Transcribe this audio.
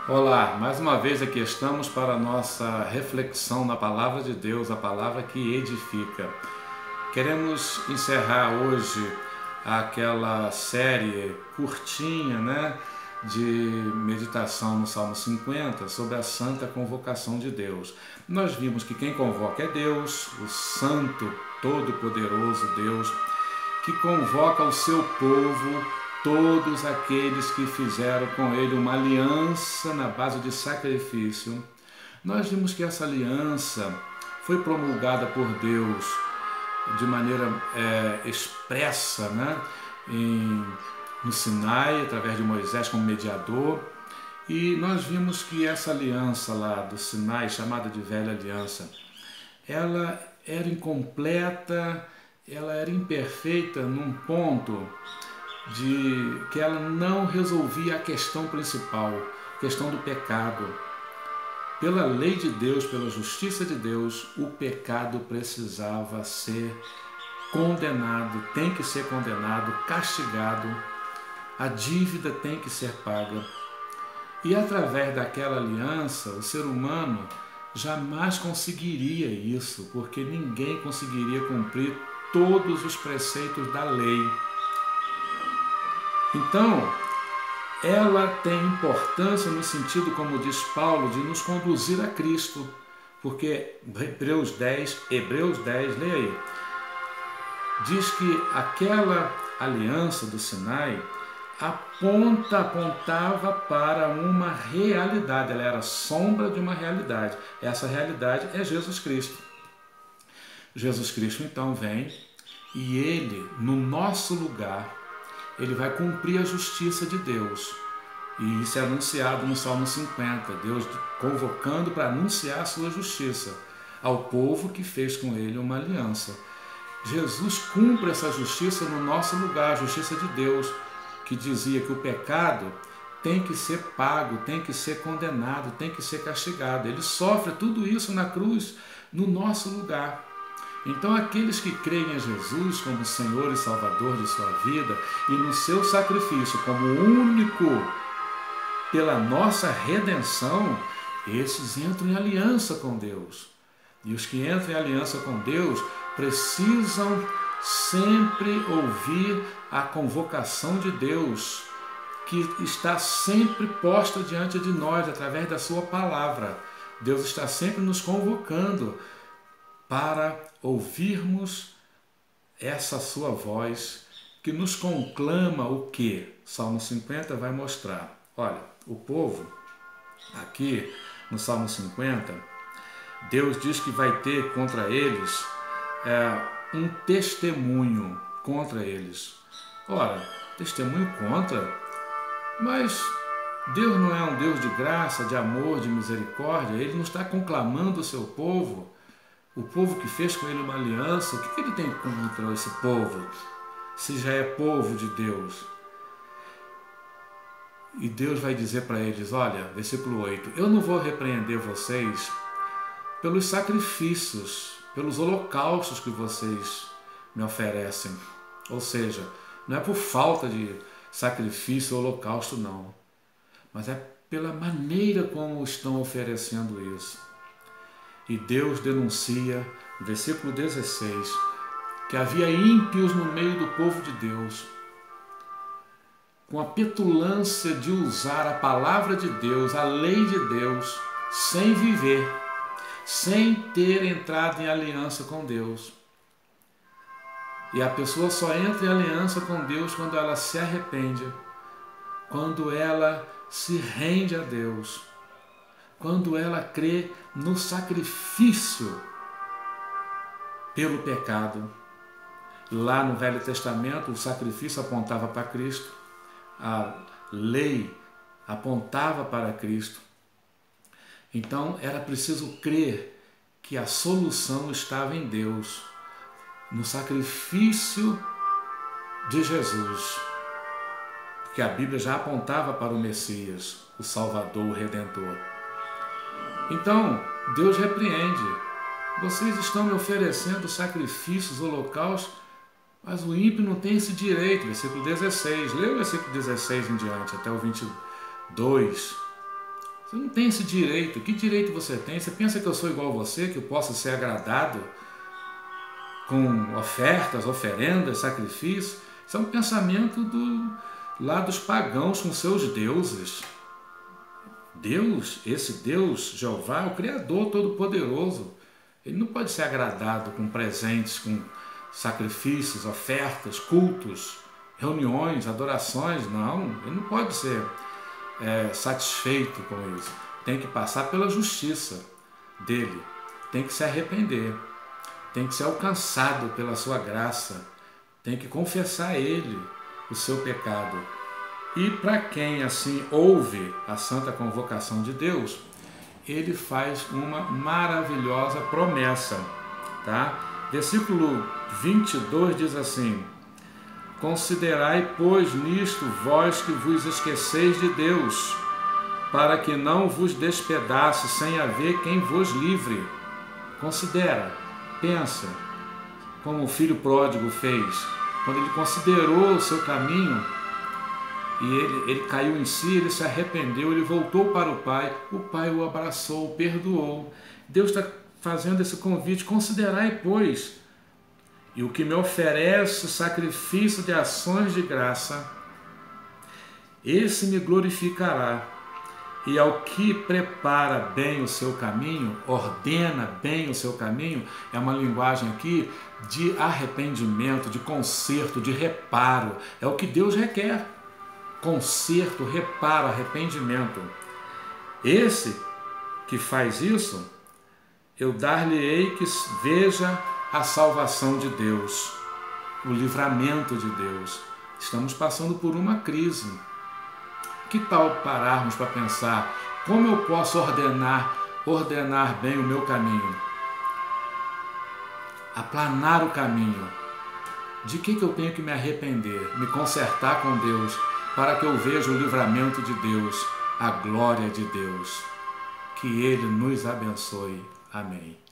Olá, mais uma vez aqui estamos para a nossa reflexão na Palavra de Deus, a palavra que edifica. Queremos encerrar hoje aquela série curtinha, de meditação no Salmo 50 sobre a santa convocação de Deus. Nós vimos que quem convoca é Deus, o Santo, Todo-Poderoso Deus, que convoca o seu povo, todos aqueles que fizeram com ele uma aliança na base de sacrifício. Nós vimos que essa aliança foi promulgada por Deus de maneira expressa, no Sinai, através de Moisés como mediador. E nós vimos que essa aliança lá do Sinai, chamada de Velha Aliança, ela era incompleta, ela era imperfeita num ponto de que ela não resolvia a questão principal, a questão do pecado. Pela lei de Deus, pela justiça de Deus, o pecado precisava ser condenado, tem que ser condenado, castigado, a dívida tem que ser paga. E através daquela aliança, o ser humano jamais conseguiria isso, porque ninguém conseguiria cumprir todos os preceitos da lei. Então, ela tem importância no sentido, como diz Paulo, de nos conduzir a Cristo, porque Hebreus 10, leia aí, diz que aquela aliança do Sinai apontava para uma realidade, ela era sombra de uma realidade. Essa realidade é Jesus Cristo. Jesus Cristo então vem e ele, no nosso lugar, ele vai cumprir a justiça de Deus. E isso é anunciado no Salmo 50, Deus convocando para anunciar a sua justiça ao povo que fez com ele uma aliança. Jesus cumpre essa justiça no nosso lugar, a justiça de Deus, que dizia que o pecado tem que ser pago, tem que ser condenado, tem que ser castigado. Ele sofre tudo isso na cruz, no nosso lugar. Então, aqueles que creem em Jesus como Senhor e Salvador de sua vida e no seu sacrifício como único pela nossa redenção, esses entram em aliança com Deus. E os que entram em aliança com Deus precisam sempre ouvir a convocação de Deus, que está sempre posta diante de nós através da sua palavra. Deus está sempre nos convocando para ouvirmos essa sua voz que nos conclama o que? Salmo 50 vai mostrar. Olha, o povo, aqui no Salmo 50, Deus diz que vai ter contra eles um testemunho contra eles. Ora, testemunho contra? Mas Deus não é um Deus de graça, de amor, de misericórdia. Ele não está conclamando o seu povo, o povo que fez com ele uma aliança. O que ele tem contra esse povo, se já é povo de Deus? E Deus vai dizer para eles, olha, versículo 8, eu não vou repreender vocês pelos sacrifícios, pelos holocaustos que vocês me oferecem. Ou seja, não é por falta de sacrifício ou holocausto, não, mas é pela maneira como estão oferecendo isso. E Deus denuncia, no versículo 16, que havia ímpios no meio do povo de Deus, com a petulância de usar a palavra de Deus, a lei de Deus, sem viver, sem ter entrado em aliança com Deus. E a pessoa só entra em aliança com Deus quando ela se arrepende, quando ela se rende a Deus, quando ela crê no sacrifício pelo pecado. Lá no Velho Testamento, o sacrifício apontava para Cristo, a lei apontava para Cristo. Então era preciso crer que a solução estava em Deus, no sacrifício de Jesus, porque a Bíblia já apontava para o Messias, o Salvador, o Redentor. Então Deus repreende. Vocês estão me oferecendo sacrifícios, holocaustos, mas o ímpio não tem esse direito. Versículo 16, leia o versículo 16 em diante, até o 22. Você não tem esse direito. Que direito você tem? Você pensa que eu sou igual a você, que eu posso ser agradado com ofertas, oferendas, sacrifícios? Isso é um pensamento lá dos pagãos com seus deuses. Deus, esse Deus, Jeová, é o Criador Todo-Poderoso. Ele não pode ser agradado com presentes, com sacrifícios, ofertas, cultos, reuniões, adorações. Não, ele não pode ser satisfeito com isso. Tem que passar pela justiça dele, tem que se arrepender, tem que ser alcançado pela sua graça, tem que confessar a ele o seu pecado. E para quem assim ouve a santa convocação de Deus, ele faz uma maravilhosa promessa, tá? Versículo 22 diz assim: considerai, pois, nisto vós que vos esqueceis de Deus, para que não vos despedace sem haver quem vos livre. Considera, pensa, como o filho pródigo fez, quando ele considerou o seu caminho e ele caiu em si, ele se arrependeu, ele voltou para o Pai o abraçou, o perdoou. Deus está fazendo esse convite: considerai, pois, e o que me oferece o sacrifício de ações de graça, esse me glorificará. E ao que prepara bem o seu caminho, ordena bem o seu caminho, é uma linguagem aqui de arrependimento, de conserto, de reparo. É o que Deus requer: conserto, reparo, arrependimento. Esse que faz isso, eu dar-lhe-ei que veja a salvação de Deus, o livramento de Deus. Estamos passando por uma crise. Que tal pararmos para pensar como eu posso ordenar bem o meu caminho? Aplanar o caminho. De que eu tenho que me arrepender, me consertar com Deus, para que eu veja o livramento de Deus, a glória de Deus. Que Ele nos abençoe. Amém.